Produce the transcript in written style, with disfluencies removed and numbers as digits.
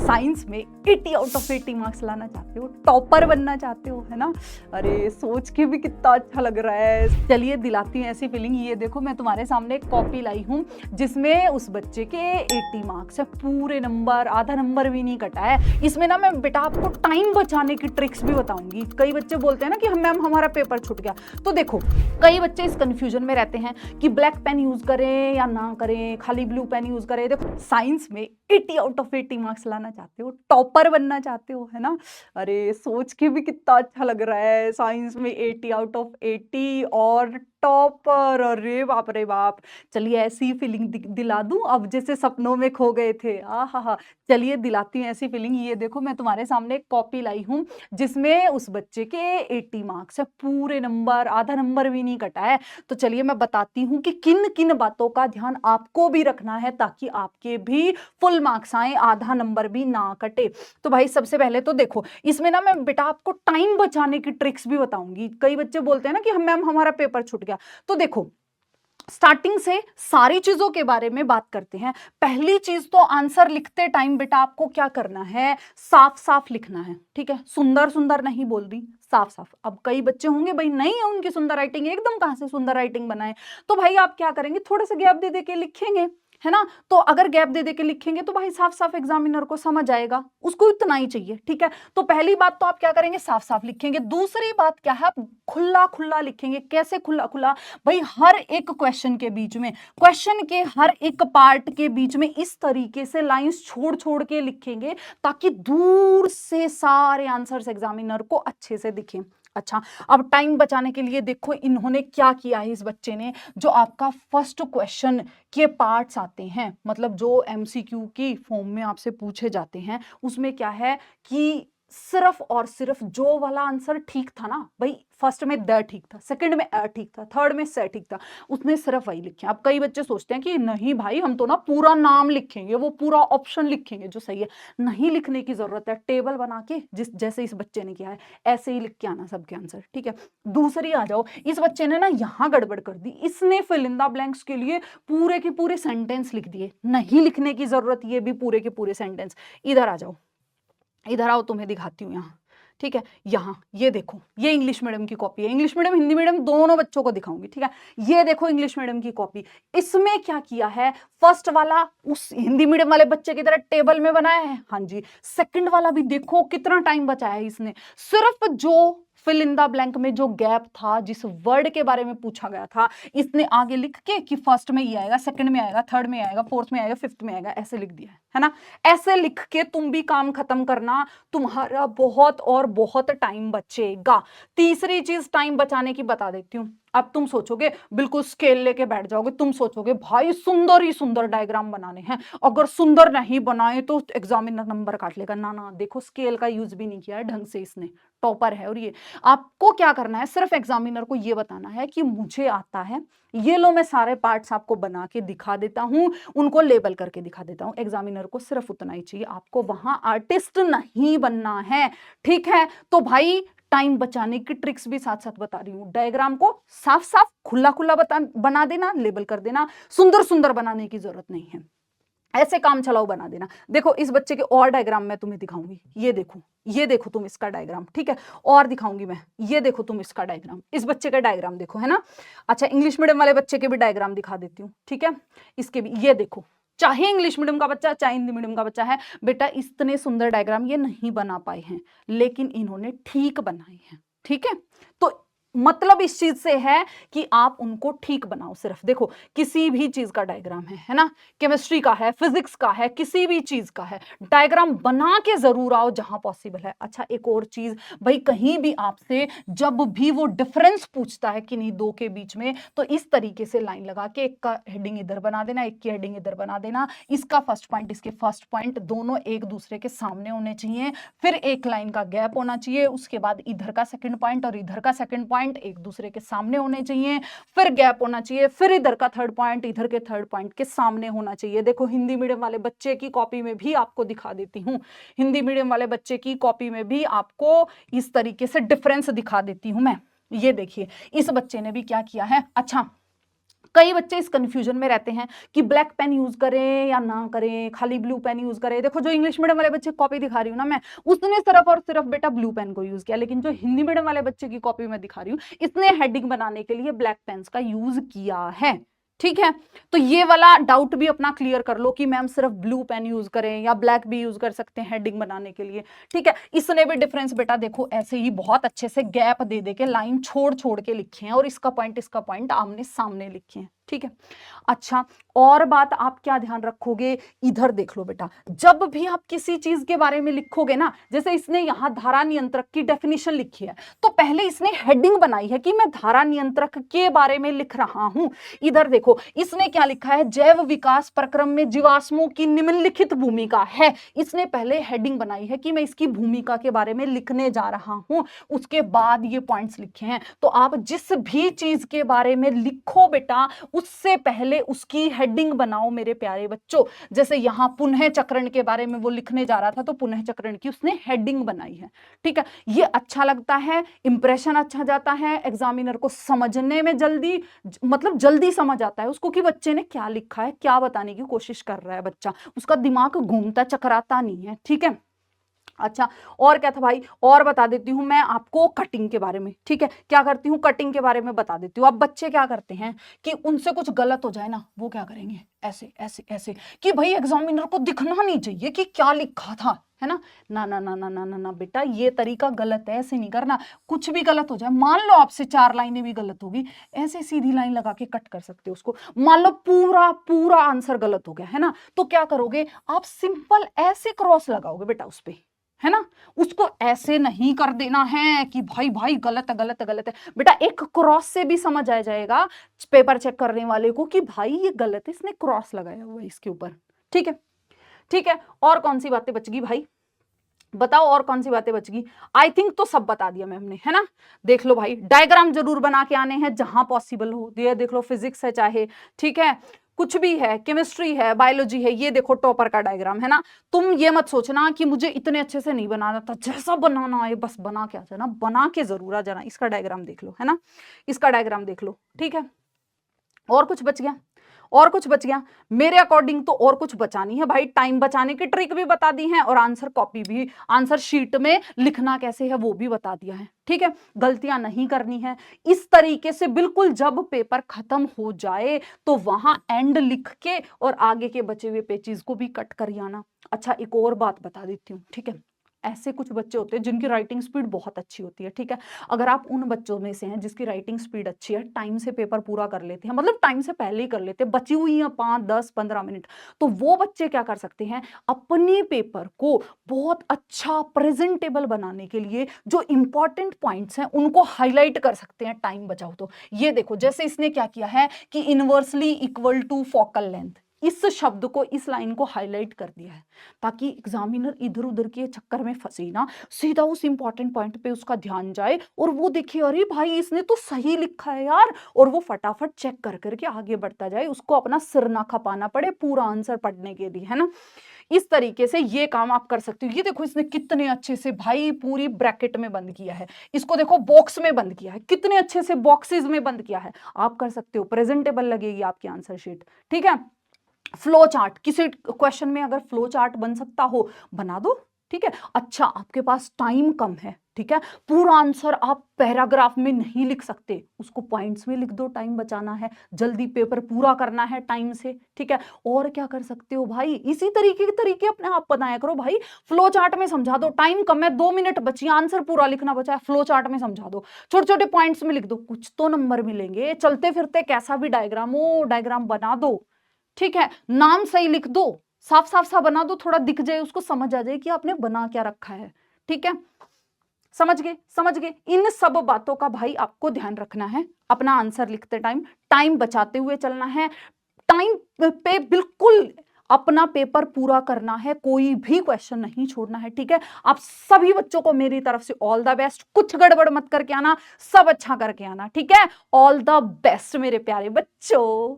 Science में 80 out of 80 marks लाना चाहते हो, टॉपर बनना चाहते हो, है ना। अरे सोच के भी कितना अच्छा लग रहा है। चलिए दिलाती हूँ ऐसी फीलिंग। ये देखो मैं तुम्हारे सामने एक कॉपी लाई हूँ जिसमें उस बच्चे के 80 मार्क्स है, पूरे नंबर, आधा नंबर भी नहीं कटा है। इसमें ना मैं बेटा आपको टाइम बचाने की ट्रिक्स भी बताऊंगी। कई बच्चे बोलते हैं ना कि मैम हमारा पेपर छूट गया। तो देखो कई बच्चे इस कंफ्यूजन में रहते हैं कि ब्लैक पेन यूज करें या ना करें, खाली ब्लू पेन यूज करें। देखो साइंस में 80 आउट ऑफ 80 मार्क्स लाना चाहते हो, टॉपर बनना चाहते हो, है ना। अरे सोच के भी कितना अच्छा लग रहा है। साइंस में 80 आउट ऑफ 80 और टॉपर, अरे बाप रे बाप। चलिए ऐसी फीलिंग दिला दूं अब, जैसे सपनों में खो गए थे। आहा, चलिए दिलाती हूँ ऐसी फीलिंग। ये देखो मैं तुम्हारे सामने एक कॉपी लाई हूँ जिसमें उस बच्चे के 80 मार्क्स है, पूरे नंबर, आधा नंबर भी नहीं कटा है। तो चलिए मैं बताती हूँ कि किन किन बातों का ध्यान आपको भी रखना है ताकि आपके भी फुल मार्क्स आए, आधा नंबर भी ना कटे। तो भाई सबसे पहले तो देखो इसमें ना मैं बेटा आपको टाइम बचाने की ट्रिक्स भी बताऊंगी। कई बच्चे बोलते हैं ना कि मैम हमारा पेपर छूट गया। तो देखो स्टार्टिंग से सारी चीजों के बारे में बात करते हैं। पहली चीज तो आंसर लिखते टाइम बेटा आपको क्या करना है, साफ साफ लिखना है। ठीक है, सुंदर सुंदर नहीं बोल दी, साफ साफ। अब कई बच्चे होंगे भाई नहीं है उनकी सुंदर राइटिंग, एकदम कहां से सुंदर राइटिंग बनाए। तो भाई आप क्या करेंगे, थोड़ा सा गैप दे दे के लिखेंगे, है ना। तो अगर गैप दे दे के लिखेंगे तो भाई साफ साफ एग्जामिनर को समझ आएगा, उसको इतना ही चाहिए। ठीक है, तो पहली बात तो आप क्या करेंगे, साफ साफ लिखेंगे। दूसरी बात क्या है, आप खुला खुला लिखेंगे। कैसे खुला खुला, भाई हर एक क्वेश्चन के बीच में, क्वेश्चन के हर एक पार्ट के बीच में इस तरीके से लाइंस छोड़ छोड़ के लिखेंगे ताकि दूर से सारे आंसर्स एग्जामिनर को अच्छे से दिखें। अच्छा, अब टाइम बचाने के लिए देखो इन्होंने क्या किया है। इस बच्चे ने जो आपका फर्स्ट क्वेश्चन के पार्ट्स आते हैं, मतलब जो एमसीक्यू की फॉर्म में आपसे पूछे जाते हैं, उसमें क्या है कि सिर्फ और सिर्फ जो वाला आंसर ठीक था ना, भाई फर्स्ट में द ठीक था, सेकंड में अ ठीक था, थर्ड में स ठीक था, उसने सिर्फ वही लिखे। अब कई बच्चे सोचते हैं कि नहीं भाई हम तो ना पूरा नाम लिखेंगे, वो पूरा ऑप्शन लिखेंगे जो सही है। नहीं लिखने की जरूरत है, टेबल बना के जिस जैसे इस बच्चे ने किया है ऐसे ही लिख के आना सबके आंसर। ठीक है, दूसरी आ जाओ, इस बच्चे ने ना यहाँ गड़बड़ कर दी, इसने फिल इन द ब्लैंक्स के लिए पूरे के पूरे सेंटेंस लिख दिए। नहीं लिखने की जरूरत, ये भी पूरे के पूरे सेंटेंस। इधर आ जाओ, इधर आओ, तुम्हें दिखाती हूँ यहाँ। ठीक है, यहाँ ये देखो, ये इंग्लिश मीडियम की कॉपी है, इंग्लिश मीडियम हिंदी मीडियम दोनों बच्चों को दिखाऊंगी। ठीक है, ये देखो इंग्लिश मीडियम की कॉपी। इसमें क्या किया है, फर्स्ट वाला उस हिंदी मीडियम वाले बच्चे की तरह टेबल में बनाया है, हाँ जी। सेकंड वाला भी देखो कितना टाइम बचाया है इसने, सिर्फ जो फिल इन द ब्लैंक में जो गैप था, जिस वर्ड के बारे में पूछा गया था, इसने आगे लिख के कि फर्स्ट में ये आएगा, सेकंड में आएगा, थर्ड में आएगा, फोर्थ में आएगा, फिफ्थ में आएगा, ऐसे लिख दिया है ना। ऐसे लिख के तुम भी काम खत्म करना, तुम्हारा बहुत और बहुत टाइम बचेगा। तीसरी चीज टाइम बचाने की बता देती हूँ। अब तुम सोचोगे, बिल्कुल स्केल लेके बैठ जाओगे, तुम सोचोगे भाई सुंदर ही सुंदर डायग्राम बनाने हैं, अगर सुंदर नहीं बनाए तो एग्जामिनर नंबर काट लेगा। ना ना, देखो स्केल का यूज भी नहीं किया है ढंग से इसने, टॉपर है। और ये आपको क्या करना है, सिर्फ एग्जामिनर को ये बताना है कि मुझे आता है। ये लो मैं सारे पार्ट्स आपको बना के दिखा देता हूं, उनको लेबल करके दिखा देता हूं। एग्जामिनर को सिर्फ उतना ही चाहिए, आपको वहां आर्टिस्ट नहीं बनना है। ठीक है, तो भाई टाइम बचाने की ट्रिक्स भी साथ साथ बता रही हूं। डायग्राम को साफ साफ खुला खुला बना देना, लेबल कर देना, सुंदर सुंदर बनाने की जरूरत नहीं है, ऐसे काम चलाओ बना देना। देखो इस बच्चे के और डायग्राम मैं तुम्हें दिखाऊंगी, ये देखो, ये देखो तुम इसका डायग्राम। ठीक है, और दिखाऊंगी मैं, ये देखो तुम इसका डायग्राम, इस बच्चे का डायग्राम देखो, है ना। अच्छा, इंग्लिश मीडियम वाले बच्चे के भी डायग्राम दिखा देती हूँ। ठीक है, इसके भी ये देखो, चाहे इंग्लिश मीडियम का बच्चा चाहे हिंदी मीडियम का बच्चा है, बेटा इतने सुंदर डायग्राम ये नहीं बना पाए हैं, लेकिन इन्होंने ठीक बनाए हैं। ठीक है, तो मतलब इस चीज से है कि आप उनको ठीक बनाओ। सिर्फ देखो किसी भी चीज का डायग्राम है ना, केमिस्ट्री का है, फिजिक्स का है, किसी भी चीज का है, डायग्राम बना के जरूर आओ जहां पॉसिबल है। अच्छा, एक और चीज भाई, कहीं भी आपसे जब भी वो डिफरेंस पूछता है किन्हीं दो के बीच में, तो इस तरीके से लाइन लगा के एक का हेडिंग इधर बना देना, एक की हेडिंग इधर बना देना। इसका फर्स्ट पॉइंट, इसके फर्स्ट पॉइंट दोनों एक दूसरे के सामने होने चाहिए, फिर एक लाइन का गैप होना चाहिए, उसके बाद इधर का सेकंड पॉइंट और इधर का सेकंड पॉइंट एक दूसरे के सामने होने चाहिए, फिर गैप होना चाहिए, फिर इधर का थर्ड पॉइंट इधर के थर्ड पॉइंट के सामने होना चाहिए। देखो हिंदी मीडियम वाले बच्चे की कॉपी में भी आपको दिखा देती हूं, हिंदी मीडियम वाले बच्चे की कॉपी में भी आपको इस तरीके से डिफरेंस दिखा देती हूं मैं। ये देखिए इस बच्चे ने भी क्या किया है। अच्छा, कई बच्चे इस कंफ्यूजन में रहते हैं कि ब्लैक पेन यूज करें या ना करें, खाली ब्लू पेन यूज करें। देखो जो इंग्लिश मीडियम वाले बच्चे कॉपी दिखा रही हूँ ना मैं, उसने सिर्फ और सिर्फ बेटा ब्लू पेन को यूज किया, लेकिन जो हिंदी मीडियम वाले बच्चे की कॉपी में दिखा रही हूँ, इसने हेडिंग बनाने के लिए ब्लैक पेन्स का यूज किया है। ठीक है, तो ये वाला डाउट भी अपना क्लियर कर लो कि मैम सिर्फ ब्लू पेन यूज करें या ब्लैक भी यूज कर सकते हैं हेडिंग बनाने के लिए। ठीक है, इसने भी डिफरेंस बेटा देखो ऐसे ही बहुत अच्छे से गैप दे दे के लाइन छोड़ छोड़ के लिखे हैं, और इसका पॉइंट आमने सामने लिखे हैं। ठीक है, अच्छा और बात आप क्या ध्यान रखोगे, इधर देख लो बेटा, जब भी आप किसी चीज के बारे में लिखोगे ना, जैसे इसने यहां धारा नियंत्रक की डेफिनेशन लिखी है, तो पहले इसने हेडिंग बनाई है कि मैं धारा नियंत्रक के बारे में लिख रहा हूं। इधर देखो इसने क्या लिखा है, जैव विकास प्रक्रम में जीवाश्मों की निम्नलिखित भूमिका है। इसने पहले हेडिंग बनाई है कि मैं इसकी भूमिका के बारे में लिखने जा रहा हूं, उसके बाद ये पॉइंट्स लिखे हैं। तो आप जिस भी चीज के बारे में लिखो बेटा, उससे पहले उसकी हेडिंग बनाओ मेरे प्यारे बच्चों। जैसे यहां पुनः चक्रण के बारे में वो लिखने जा रहा था, तो पुनः चक्रण की उसने हेडिंग बनाई है। ठीक है, ये अच्छा लगता है, इंप्रेशन अच्छा जाता है, एग्जामिनर को समझने में जल्दी, मतलब जल्दी समझ आता है उसको कि बच्चे ने क्या लिखा है, क्या बताने की कोशिश कर रहा है बच्चा, उसका दिमाग घूमता चकराता नहीं है। ठीक है, अच्छा और क्या था भाई, और बता देती हूं मैं आपको कटिंग के बारे में। ठीक है, क्या करती हूँ कटिंग के बारे में बता देती हूँ। अब बच्चे क्या करते हैं कि उनसे कुछ गलत हो जाए ना, वो क्या करेंगे, ऐसे ऐसे ऐसे कि भाई एग्जामिनर को दिखना नहीं चाहिए कि क्या लिखा था, है ना। ना ना ना ना ना ना ना बेटा, ये तरीका गलत है, ऐसे नहीं करना। कुछ भी गलत हो जाए, मान लो आपसे 4 लाइनें भी गलत होगी, ऐसे सीधी लाइन लगा के कट कर सकते हो उसको। मान लो पूरा पूरा आंसर गलत हो गया, है ना, तो क्या करोगे आप, सिंपल ऐसे क्रॉस लगाओगे बेटा उस पे, है ना। उसको ऐसे नहीं कर देना है कि भाई भाई गलत है गलत है गलत है। बेटा एक क्रॉस से भी समझ आ जाएगा पेपर चेक करने वाले को कि भाई ये गलत है, इसने क्रॉस लगाया हुआ है इसके ऊपर। ठीक है, ठीक है, और कौन सी बातें बच गई भाई, बताओ और कौन सी बातें बच गई। आई थिंक तो सब बता दिया मैम ने, है ना। देख लो भाई, डायग्राम जरूर बना के आने हैं जहां पॉसिबल हो। ये देख लो, फिजिक्स है चाहे, ठीक है, कुछ भी है, केमिस्ट्री है, बायोलॉजी है, ये देखो टॉपर का डायग्राम, है ना। तुम ये मत सोचना कि मुझे इतने अच्छे से नहीं बनाना था, जैसा बनाना है बस बना के आ जाना, बना के जरूर आ जाना। इसका डायग्राम देख लो, है ना, इसका डायग्राम देख लो। ठीक है, और कुछ बच गया, और कुछ बच गया मेरे अकॉर्डिंग तो, और कुछ बचा नहीं है भाई। टाइम बचाने की ट्रिक भी बता दी है, और आंसर कॉपी भी, आंसर शीट में लिखना कैसे है वो भी बता दिया है। ठीक है, गलतियां नहीं करनी है। इस तरीके से बिल्कुल जब पेपर खत्म हो जाए तो वहां एंड लिख के और आगे के बचे हुए पेजेस को भी कट कर आना। अच्छा एक और बात बता देती हूँ, ठीक है, ऐसे कुछ बच्चे होते हैं जिनकी राइटिंग स्पीड बहुत अच्छी होती है। ठीक है, अगर आप उन बच्चों में से हैं जिसकी राइटिंग स्पीड अच्छी है, टाइम से पेपर पूरा कर लेते हैं, मतलब टाइम से पहले ही कर लेते हैं, बची हुई है 5 10 15 मिनट, तो वो बच्चे क्या कर सकते हैं, अपने पेपर को बहुत अच्छा प्रेजेंटेबल बनाने के लिए जो इंपॉर्टेंट पॉइंट्स हैं उनको हाईलाइट कर सकते हैं, टाइम बचाओ तो। ये देखो जैसे इसने क्या किया है कि inversely equal to focal length, इस शब्द को, इस लाइन को हाईलाइट कर दिया है, ताकि एग्जामिनर इधर उधर के चक्कर में फंसे ना, सीधा उस इंपॉर्टेंट पॉइंट पे उसका ध्यान जाए और वो देखे अरे भाई इसने तो सही लिखा है यार, और वो फटाफट चेक कर करके आगे बढ़ता जाए, उसको अपना सिर ना खपाना पड़े पूरा आंसर पढ़ने के लिए, है ना। इस तरीके से ये काम आप कर सकते हो। ये देखो इसने कितने अच्छे से भाई पूरी ब्रैकेट में बंद किया है, इसको देखो बॉक्स में बंद किया है, कितने अच्छे से बॉक्सेस में बंद किया है। आप कर सकते हो, प्रेजेंटेबल लगेगी आपकी आंसर शीट। ठीक है, फ्लो चार्ट, किसी क्वेश्चन में अगर फ्लो चार्ट बन सकता हो बना दो। ठीक है, अच्छा आपके पास टाइम कम है, ठीक है, पूरा आंसर आप पैराग्राफ में नहीं लिख सकते, उसको पॉइंट्स में लिख दो, टाइम बचाना है, जल्दी पेपर पूरा करना है टाइम से। ठीक है, और क्या कर सकते हो भाई, इसी तरीके के तरीके अपने आप बनाया करो भाई। फ्लो चार्ट में समझा दो, टाइम कम है, 2 मिनट बची, आंसर पूरा लिखना बचा है, फ्लो चार्ट में समझा दो, छोटे छोटे पॉइंट्स में लिख दो, कुछ तो नंबर मिलेंगे। चलते फिरते कैसा भी डायग्राम हो, डायग्राम बना दो। ठीक है, नाम सही लिख दो, साफ साफ सा बना दो, थोड़ा दिख जाए, उसको समझ आ जाए कि आपने बना क्या रखा है। ठीक है, समझ गए, समझ गए। इन सब बातों का भाई आपको ध्यान रखना है, अपना आंसर लिखते टाइम टाइम बचाते हुए चलना है, टाइम पे बिल्कुल अपना पेपर पूरा करना है, कोई भी क्वेश्चन नहीं छोड़ना है। ठीक है, आप सभी बच्चों को मेरी तरफ से ऑल द बेस्ट, कुछ गड़बड़ मत करके आना, सब अच्छा करके आना। ठीक है, ऑल द बेस्ट मेरे प्यारे बच्चों।